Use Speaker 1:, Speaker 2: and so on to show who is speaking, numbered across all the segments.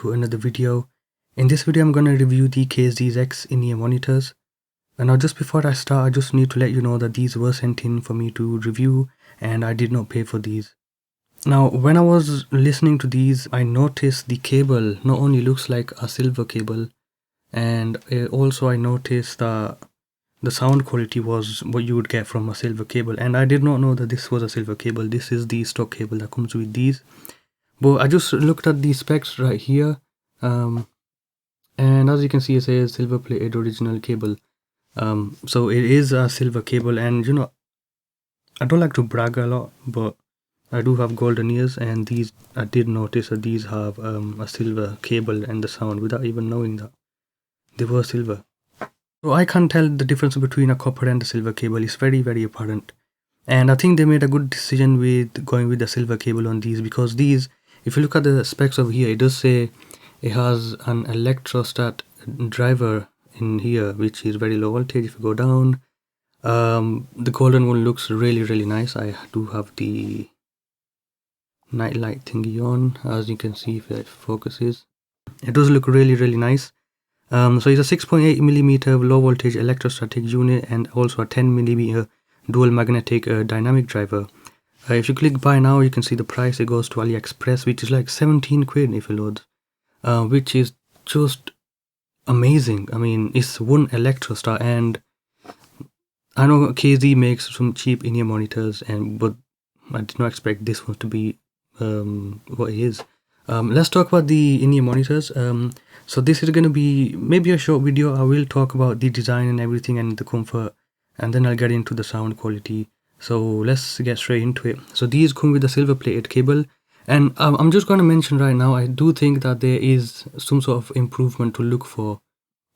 Speaker 1: to another video. In this video I'm going to review the ZEX IEM monitors. And now just before I start, I just need to let you know that these were sent in for me to review and I did not pay for these. Now when I was listening to these, I noticed the cable not only looks like a silver cable, and also I noticed that the sound quality was what you would get from a silver cable, and I did not know that this was a silver cable. This is the stock cable that comes with these. But I just looked at the specs right here, and as you can see it says silver plated original cable. So it is a silver cable, and you know, I don't like to brag a lot, but I do have golden ears, and these, I did notice that these have a silver cable and the sound without even knowing that they were silver. So I can't tell the difference between a copper and a silver cable. It's very apparent, and I think they made a good decision with going with the silver cable on these, because these, if you look at the specs over here, it does say it has an electrostatic driver in here, which is very low voltage. If you go down, the golden one looks really nice. I do have the night light thingy on, as you can see if it focuses. It does look really nice. So it's a 6.8mm low voltage electrostatic unit, and also a 10mm dual magnetic dynamic driver. If you click buy now, you can see the price. It goes to AliExpress, which is like 17 quid if you load, which is just amazing. I mean, it's one Electrostar, and I know KZ makes some cheap in-ear monitors, but I did not expect this one to be what it is. Let's talk about the in-ear monitors. So this is going to be maybe a short video. I will talk about the design and everything and the comfort, and then I'll get into the sound quality. So let's get straight into it. So these come with a silver plated cable, and I'm just going to mention right now, I do think that there is some sort of improvement to look for.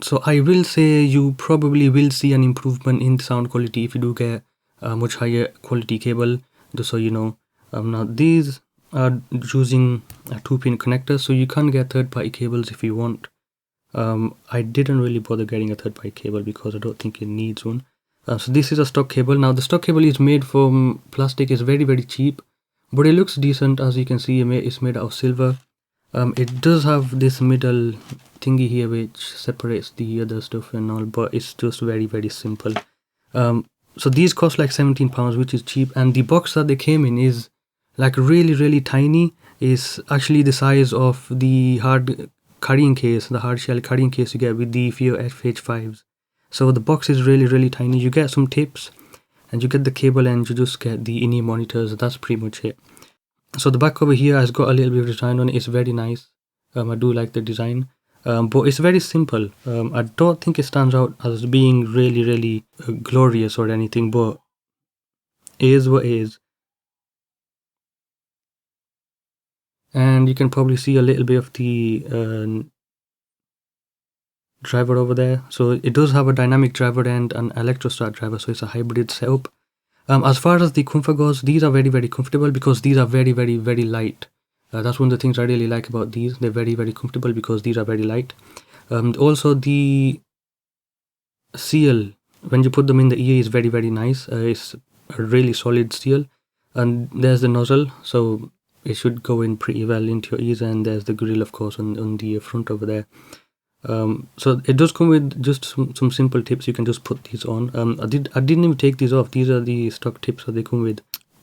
Speaker 1: So I will say you probably will see an improvement in sound quality if you do get a much higher quality cable, just so you know. Now these are using a 2-pin connector, so you can get third-party cables if you want. I didn't really bother getting a third-party cable because I don't think it needs one. So this is a stock cable. Now the stock cable is made from plastic. It's very cheap, but it looks decent. As you can see, it's made out of silver. It does have this middle thingy here which separates the other stuff and all, but it's just very simple. So these cost like £17, which is cheap, and the box that they came in is like really tiny. It's actually the size of the hard carrying case, the hard shell carrying case you get with the FIO FH5s. So the box is really tiny. You get some tips, and you get the cable, and you just get the in-ear monitors. That's pretty much it. So the back over here has got a little bit of design on it. It's very nice. I do like the design, but it's very simple. I don't think it stands out as being really glorious or anything, but it is what it is. And you can probably see a little bit of the driver over there. So it does have a dynamic driver and an electrostat driver, so it's a hybrid setup. As far as the comfort goes, these are very comfortable because these are very light. That's one of the things I really like about these. They're very comfortable because these are very light. Also the seal, when you put them in the ear, is very nice. It's a really solid seal, and there's the nozzle, so it should go in pretty well into your ears, and there's the grill, of course, on the front over there. So it does come with just some simple tips. You can just put these on. I didn't even take these off. These are the stock tips that they come with.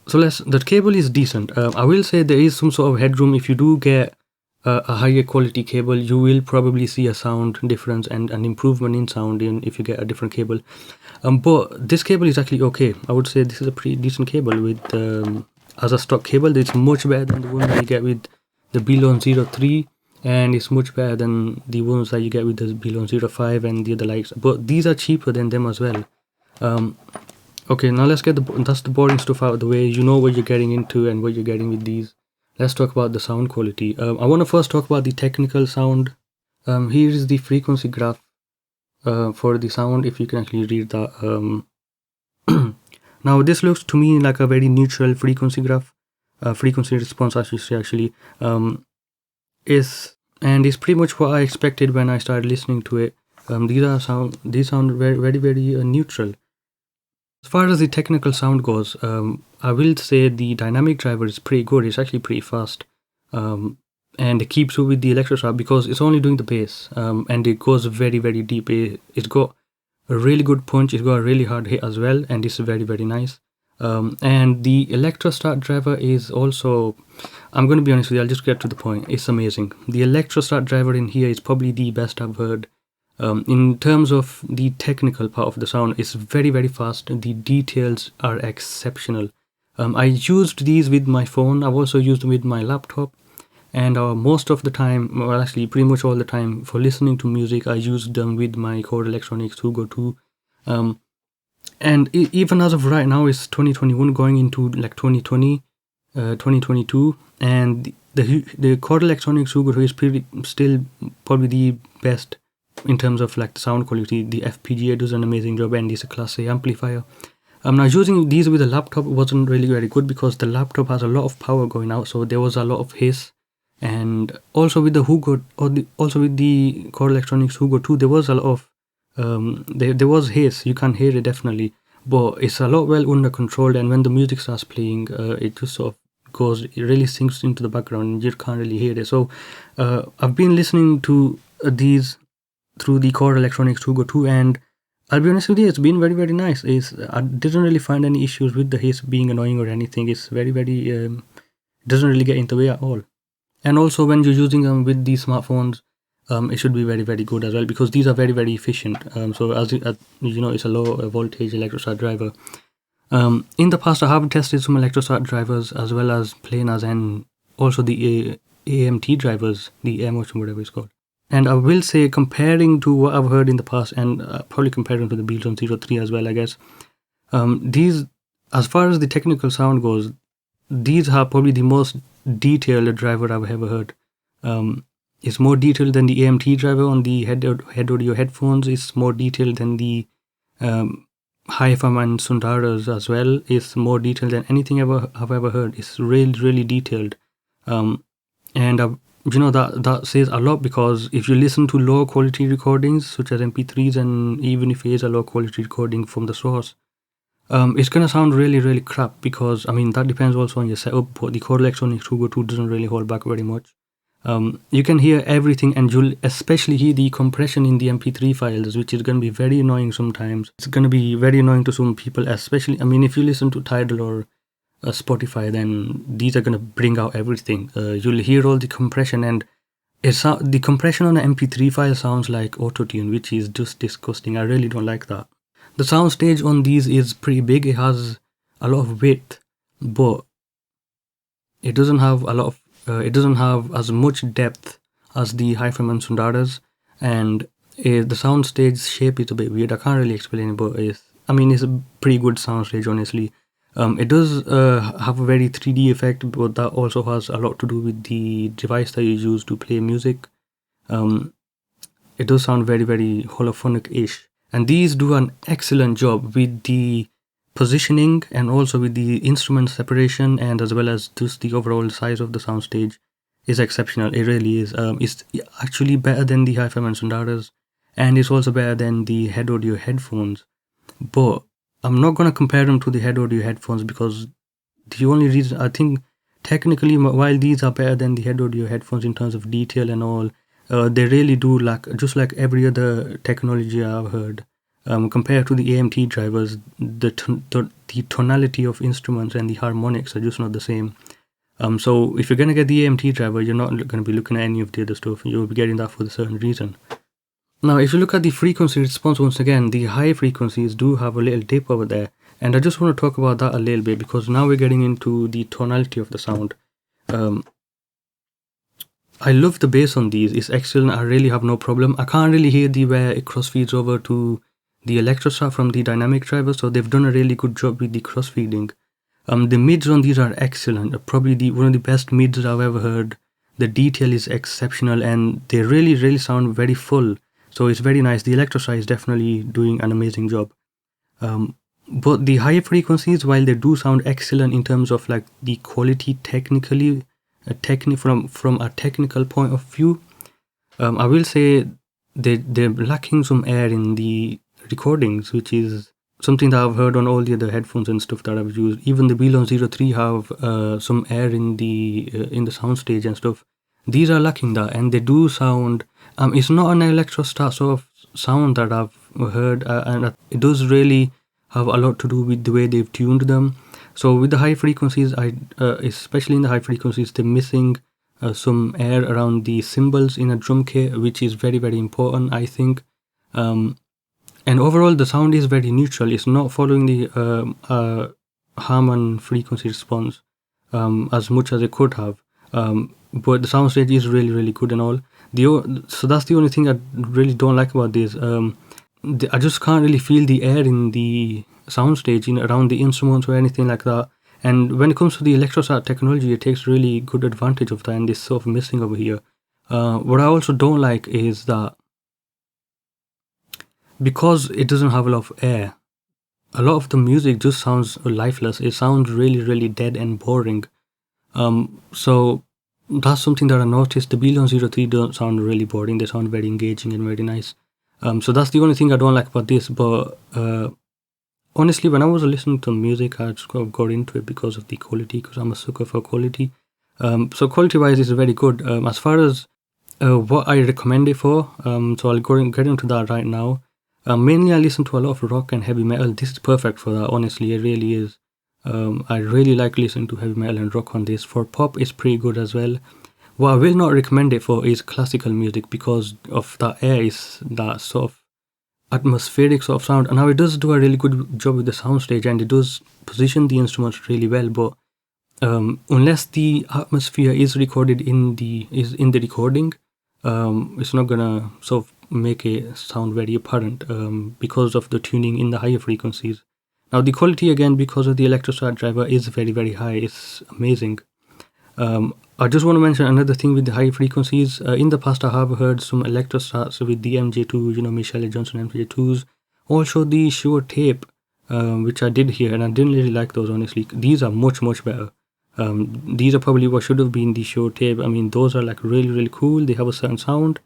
Speaker 1: So the cable is decent. I will say there is some sort of headroom. If you do get a higher quality cable, you will probably see a sound difference and an improvement in sound if you get a different cable. But this cable is actually okay. I would say this is a pretty decent cable with as a stock cable. It's much better than the one that you get with the Belon 03, and it's much better than the ones that you get with the Belon 05 and the other likes. But these are cheaper than them as well. Okay, now let's get that's the boring stuff out of the way. You know what you're getting into and what you're getting with these. Let's talk about the sound quality. I want to first talk about the technical sound. Here is the frequency graph for the sound, if you can actually read that. Now this looks to me like a very neutral frequency graph. Frequency response, I should say, actually. It's pretty much what I expected when I started listening to it. These sound very neutral. As far as the technical sound goes, I will say the dynamic driver is pretty good. It's actually pretty fast. and it keeps you with the Electrostatic because it's only doing the bass, and it goes very, very deep. It's got a really good punch, it's got a really hard hit as well, and it's very, very nice. And the Electrostatic driver is also, I'm going to be honest with you, I'll just get to the point. It's amazing. The Electrostatic driver in here is probably the best I've heard. In terms of the technical part of the sound, it's very, very fast. The details are exceptional. I used these with my phone. I've also used them with my laptop. And most of the time, well, actually pretty much all the time, for listening to music, I used them with my Core Electronics Hugo 2. And even as of right now, it's 2021 going into like 2020, 2022, and the Core Electronics Hugo 2 is still probably the best in terms of like the sound quality. The FPGA does an amazing job, and it's a Class A amplifier. Now using these with a laptop wasn't really very good because the laptop has a lot of power going out, so there was a lot of hiss. And also with the Hugo, also with the Core Electronics Hugo 2, there was a lot of there was hiss. You can hear it definitely, but it's a lot well under control. And when the music starts playing, it just sort of goes, it really sinks into the background, and you can't really hear it. So I've been listening to these through the Core Electronics Hugo 2, and I'll be honest with you, it's been very, very nice. I didn't really find any issues with the hiss being annoying or anything. It's very, very doesn't really get in the way at all. And also when you're using them with these smartphones, it should be very, very good as well, because these are very, very efficient. So as you know, it's a low voltage Electrostatic driver. In the past, I have tested some Electrostatic drivers as well as planers, and also the AMT drivers, the air motion, whatever it's called. And I will say, comparing to what I've heard in the past, and probably comparing to the Beatles 03 as well, I guess, these, as far as the technical sound goes, these are probably the most detailed driver I've ever heard. It's more detailed than the AMT driver on the head audio headphones. It's more detailed than the Hi-Fi and Sundaras as well. It's more detailed than anything I've ever heard. It's really, really detailed. And you know, that says a lot, because if you listen to low quality recordings such as MP3s, and even if it is a low quality recording from the source, it's gonna sound really, really crap, because I mean that depends also on your setup. But the Core Electronics Hugo 2 doesn't really hold back very much. You can hear everything, and you'll especially hear the compression in the MP3 files, which is going to be very annoying sometimes. It's going to be very annoying to some people, especially, I mean, if you listen to Tidal or Spotify, then these are going to bring out everything. You'll hear all the compression, and the compression on an MP3 file sounds like auto-tune, which is just disgusting. I really don't like that. The soundstage on these is pretty big. It has a lot of width, but it doesn't have a lot of it doesn't have as much depth as the Hi-Fi and Sundaras, and the soundstage shape is a bit weird. I can't really explain it, but it's a pretty good soundstage, honestly. It does have a very 3D effect, but that also has a lot to do with the device that you use to play music. It does sound very, very holophonic-ish, and these do an excellent job with the positioning and also with the instrument separation, and as well as just the overall size of the soundstage is exceptional. It really is. It's actually better than the Hi-Fi and Sundaras, and it's also better than the head audio headphones. But I'm not going to compare them to the head audio headphones, because the only reason, I think technically, while these are better than the head audio headphones in terms of detail and all, they really do lack, just like every other technology I've heard. Compared to the AMT drivers, the tonality of instruments and the harmonics are just not the same. So if you're going to get the AMT driver, you're not going to be looking at any of the other stuff. You'll be getting that for a certain reason. Now, if you look at the frequency response, once again, the high frequencies do have a little dip over there. And I just want to talk about that a little bit, because now we're getting into the tonality of the sound. I love the bass on these. It's excellent. I really have no problem. I can't really hear where it crossfeeds over to the Electrostatic from the dynamic driver, so they've done a really good job with the crossfeeding. The mids on these are excellent. Probably one of the best mids I've ever heard. The detail is exceptional, and they really, really sound very full. So it's very nice. The Electrostatic is definitely doing an amazing job. But the higher frequencies, while they do sound excellent in terms of like the quality technically, from a technical point of view, I will say they're lacking some air in the recordings, which is something that I've heard on all the other headphones and stuff that I've used. Even the Beatles 03 have some air in the soundstage and stuff. These are lacking that, and they do sound. It's not an electrostat sort of sound that I've heard, and it does really have a lot to do with the way they've tuned them. So with the high frequencies, especially in the high frequencies, they're missing some air around the cymbals in a drum kit, which is very, very important, I think. And overall, the sound is very neutral. It's not following the Harman frequency response as much as it could have. But the soundstage is really, really good and all. So that's the only thing I really don't like about this. I just can't really feel the air in the soundstage around the instruments or anything like that. And when it comes to the electrostat technology, it takes really good advantage of that, and it's sort of missing over here. What I also don't like is that because it doesn't have a lot of air, a lot of the music just sounds lifeless. It sounds really, really dead and boring. So that's something that I noticed. The B103 don't sound really boring. They sound very engaging and very nice. So that's the only thing I don't like about this. But honestly, when I was listening to music, I just got into it because of the quality, because I'm a sucker for quality. So quality-wise, it's very good. As far as what I recommend it for, so I'll get into that right now. Mainly, I listen to a lot of rock and heavy metal. This is perfect for that, honestly. It really is. I really like listening to heavy metal and rock on this. For pop, it's pretty good as well. What I will not recommend it for is classical music because of that air, is that sort of atmospheric sort of sound. And now it does do a really good job with the soundstage, and it does position the instruments really well. But unless the atmosphere is recorded in the recording, it's not gonna sort of make it sound very apparent because of the tuning in the higher frequencies. Now the quality, again, because of the Electrostat driver, is very, very high. It's amazing. I just want to mention another thing with the high frequencies. In the past, I have heard some Electrostats with the MJ2, Michelle Johnson MJ2s, also the Shure tape, which I did hear, and I didn't really like those, honestly. These are much, much better. These are probably what should have been the Shure tape. I mean, those are like really, really cool. They have a certain sound.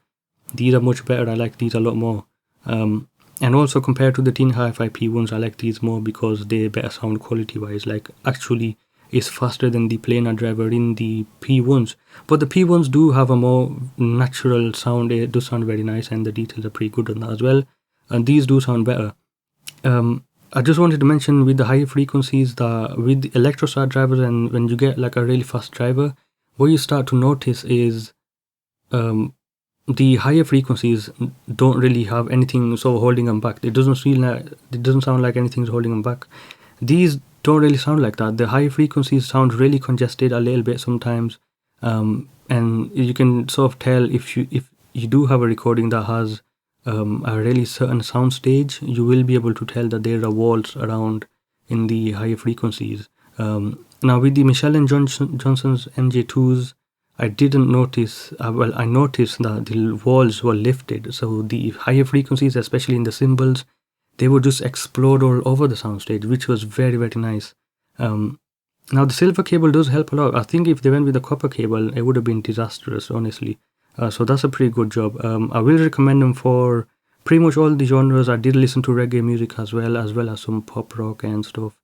Speaker 1: These are much better. I like these a lot more. And also compared to the Tin Hi-Fi P1s, I like these more because they're better sound quality-wise. Like, actually, it's faster than the planar driver in the P1s. But the P1s do have a more natural sound. It does sound very nice, and the details are pretty good on that as well. And these do sound better. I just wanted to mention with the higher frequencies that with the Electrostat drivers, and when you get like a really fast driver, what you start to notice is the higher frequencies don't really have anything so holding them back. It doesn't sound like anything's holding them back. These don't really sound like that. The high frequencies sound really congested a little bit sometimes, and you can sort of tell if you do have a recording that has a really certain sound stage, you will be able to tell that there are walls around in the higher frequencies. Now with the Michelle and Johnson's MJ2s, I didn't notice, I noticed that the walls were lifted. So the higher frequencies, especially in the cymbals, they would just explode all over the soundstage, which was very, very nice. Now the silver cable does help a lot. I think if they went with the copper cable, it would have been disastrous, honestly. So that's a pretty good job. I will recommend them for pretty much all the genres. I did listen to reggae music as well as some pop rock and stuff.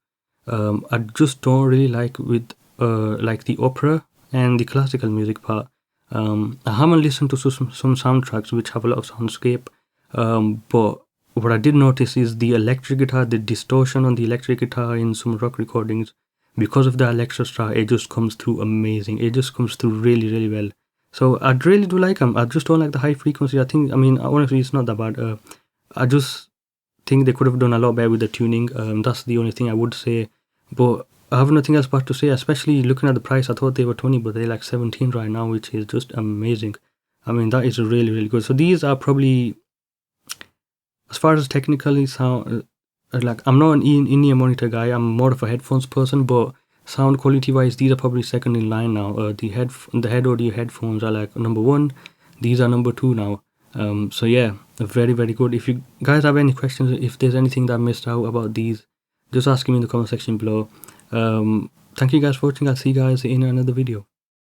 Speaker 1: I just don't really like with like the opera and the classical music part. I haven't listened to some soundtracks which have a lot of soundscape, but what I did notice is the electric guitar, the distortion on the electric guitar in some rock recordings. Because of the Electrostat, it just comes through amazing. It just comes through really, really well. So I really do like them. I just don't like the high frequency. Honestly, it's not that bad. I just think they could have done a lot better with the tuning. That's the only thing I would say. But I have nothing else but to say, especially looking at the price. I thought they were 20, but they're like 17 right now, which is just amazing. I mean, that is really, really good. So these are probably, as far as technically sound, like, I'm not an in-ear monitor guy. I'm more of a headphones person, but sound quality wise, these are probably second in line now. The head audio headphones are like number 1. These are number 2 now. So yeah, very, very good. If you guys have any questions, if there's anything that I missed out about these, just ask me in the comment section below. Thank you guys for watching. I'll see you guys in another video.